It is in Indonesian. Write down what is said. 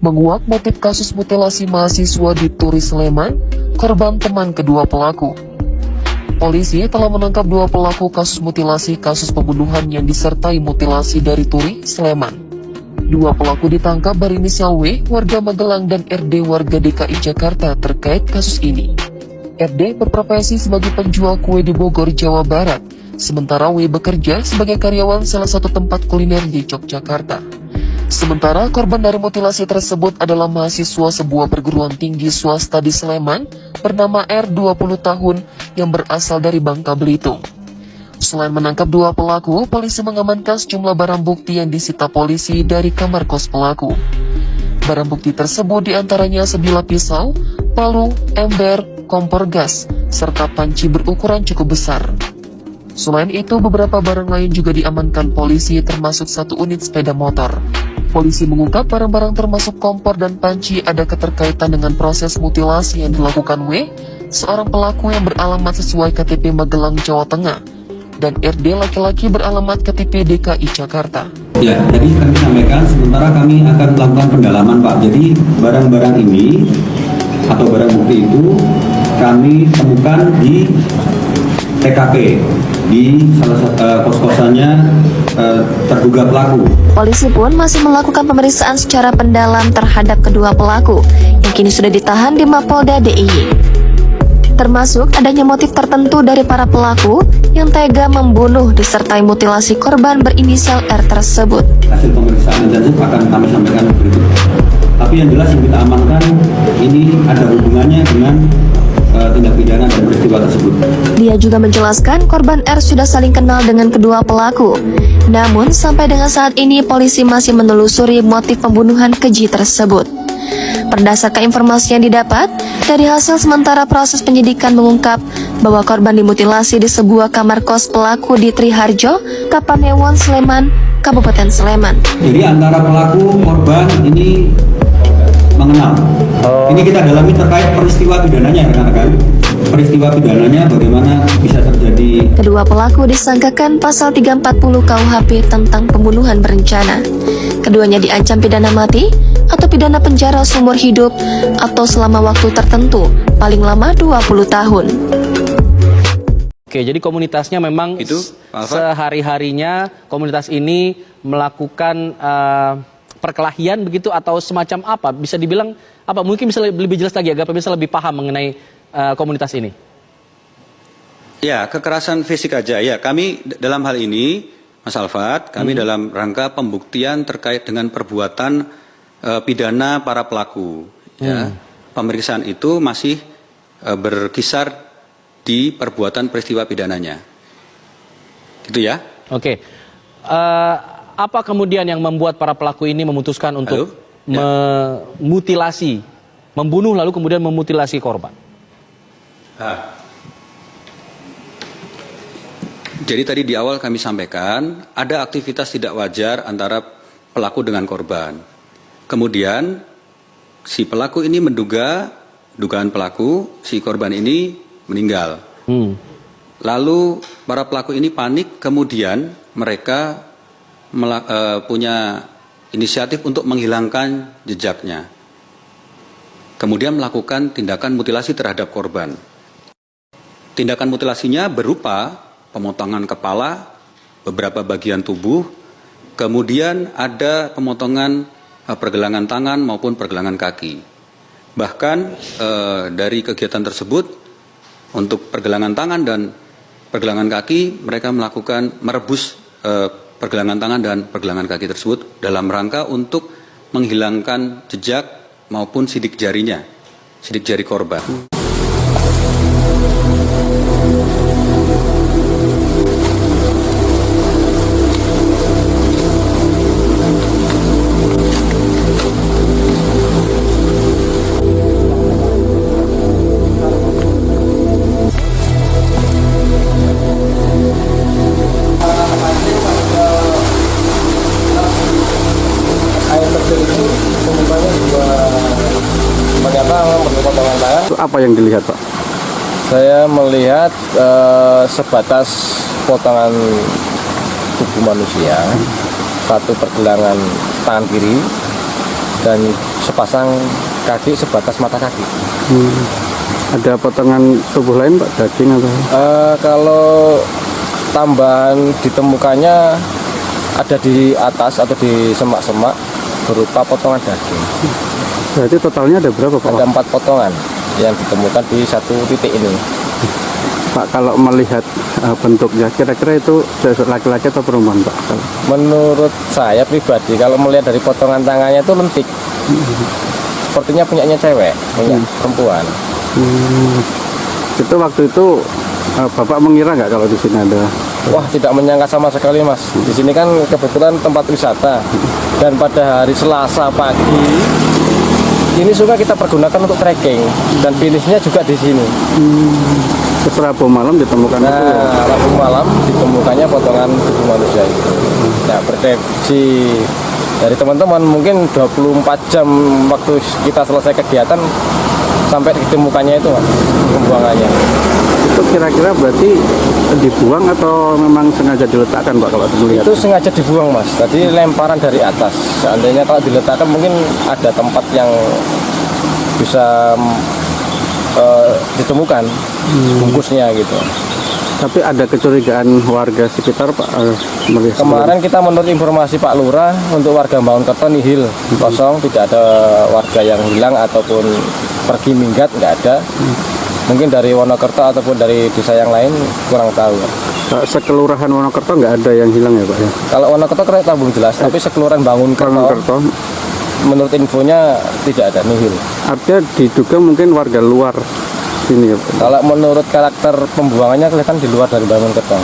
Menguak motif kasus mutilasi mahasiswa di Turi Sleman, korban teman kedua pelaku. Polisi telah menangkap dua pelaku kasus mutilasi kasus pembunuhan yang disertai mutilasi dari Turi, Sleman. Dua pelaku ditangkap berinisial W, warga Magelang, dan RD, warga DKI Jakarta terkait kasus ini. RD berprofesi sebagai penjual kue di Bogor, Jawa Barat, sementara W bekerja sebagai karyawan salah satu tempat kuliner di Yogyakarta. Sementara korban dari mutilasi tersebut adalah mahasiswa sebuah perguruan tinggi swasta di Sleman bernama R, 20 tahun, yang berasal dari Bangka Belitung. Selain menangkap dua pelaku, polisi mengamankan sejumlah barang bukti yang disita polisi dari kamar kos pelaku. Barang bukti tersebut diantaranya sebilah pisau, palu, ember, kompor gas, serta panci berukuran cukup besar. Selain itu, beberapa barang lain juga diamankan polisi termasuk satu unit sepeda motor. Polisi mengungkap barang-barang termasuk kompor dan panci ada keterkaitan dengan proses mutilasi yang dilakukan W, seorang pelaku yang beralamat sesuai KTP Magelang, Jawa Tengah, dan RD laki-laki beralamat KTP DKI Jakarta. Ya, jadi kami sampaikan sementara kami akan melakukan pendalaman, Pak. Jadi barang-barang ini atau barang bukti itu kami temukan di TKP di salah satu kos-kosannya terduga pelaku. Polisi pun masih melakukan pemeriksaan secara pendalam terhadap kedua pelaku yang kini sudah ditahan di Mapolda DIY. Termasuk adanya motif tertentu dari para pelaku yang tega membunuh disertai mutilasi korban berinisial R tersebut. Hasil pemeriksaan intensif akan kami sampaikan berikut. Tapi yang jelas yang kita amankan ini ada hubungannya dengan tindak pidana dan peristiwa tersebut. Dia juga menjelaskan korban R sudah saling kenal dengan kedua pelaku. Namun sampai dengan saat ini polisi masih menelusuri motif pembunuhan keji tersebut. Berdasarkan informasi yang didapat, dari hasil sementara proses penyidikan mengungkap bahwa korban dimutilasi di sebuah kamar kos pelaku di Triharjo, Kapanewon, Sleman, Kabupaten Sleman. Jadi antara pelaku korban ini mengenal. Ini kita dalami terkait peristiwa pidananya, rekan-rekan. Peristiwa pidananya bagaimana bisa terjadi. Kedua pelaku disangkakan pasal 340 KUHP tentang pembunuhan berencana. Keduanya diancam pidana mati atau pidana penjara seumur hidup atau selama waktu tertentu, paling lama 20 tahun. Oke, jadi komunitasnya memang Itu, sehari-harinya komunitas ini melakukan perkelahian begitu atau semacam apa? Bisa dibilang apa? Mungkin bisa lebih jelas lagi agar pemirsa lebih paham mengenai komunitas ini. Ya, kekerasan fisik aja. Ya, kami dalam hal ini, Mas Alfat, kami dalam rangka pembuktian terkait dengan perbuatan pidana para pelaku. Ya, pemeriksaan itu masih berkisar di perbuatan peristiwa pidananya. Gitu ya? Oke. Apa kemudian yang membuat para pelaku ini memutuskan untuk memutilasi, membunuh lalu kemudian memutilasi korban? Jadi tadi di awal kami sampaikan ada aktivitas tidak wajar antara pelaku dengan korban. Kemudian si pelaku ini dugaan pelaku, si korban ini meninggal. Lalu para pelaku ini panik, kemudian mereka punya inisiatif untuk menghilangkan jejaknya. Kemudian melakukan tindakan mutilasi terhadap korban. Tindakan mutilasinya berupa pemotongan kepala, beberapa bagian tubuh, kemudian ada pemotongan pergelangan tangan maupun pergelangan kaki. Bahkan dari kegiatan tersebut, untuk pergelangan tangan dan pergelangan kaki, mereka merebus pergelangan tangan dan pergelangan kaki tersebut dalam rangka untuk menghilangkan jejak maupun sidik jarinya, sidik jari korban. Apa yang dilihat, Pak? Saya melihat sebatas potongan tubuh manusia, satu pergelangan tangan kiri dan sepasang kaki sebatas mata kaki. Ada potongan tubuh lain Pak, daging atau? Kalau tambahan ditemukannya ada di atas atau di semak-semak berupa potongan daging. Berarti totalnya ada berapa Pak? Ada 4 potongan yang ditemukan di satu titik ini. Pak, kalau melihat bentuknya, kira-kira itu laki-laki atau perempuan Pak? Menurut saya pribadi, kalau melihat dari potongan tangannya itu lentik. Sepertinya punyanya cewek, punya perempuan. Itu waktu itu Bapak mengira nggak kalau di sini ada? Wah, tidak menyangka sama sekali Mas. Di sini kan kebetulan tempat wisata. Dan pada hari Selasa pagi ini juga kita pergunakan untuk trekking dan finishnya juga di sini. Terus Rabu malam ditemukan itu ya? Nah, Rabu malam ditemukannya potongan tubuh manusia itu. Nah, prediksi dari teman-teman mungkin 24 jam waktu kita selesai kegiatan sampai ditemukannya itu Mas, pembuangannya. Itu kira-kira berarti dibuang atau memang sengaja diletakkan Pak kalau melihat? Itu sengaja dibuang Mas, tadi lemparan dari atas. Seandainya kalau diletakkan mungkin ada tempat yang bisa ditemukan bungkusnya gitu. Tapi ada kecurigaan warga sekitar Pak melihat? Kemarin kita menurut informasi Pak Lurah untuk warga Bangunkerto nihil, kosong, tidak ada warga yang hilang ataupun pergi minggat, nggak ada. Mungkin dari Wonokerto ataupun dari desa yang lain kurang tahu. Sekelurahan Wonokerto nggak ada yang hilang ya Pak ya? Kalau Wonokerto kita belum jelas, tapi sekelurahan Bangunkerto menurut infonya tidak ada, nihil. Artinya diduga mungkin warga luar sini ya Pak? Kalau menurut karakter pembuangannya kelihatan di luar dari Bangunkerto.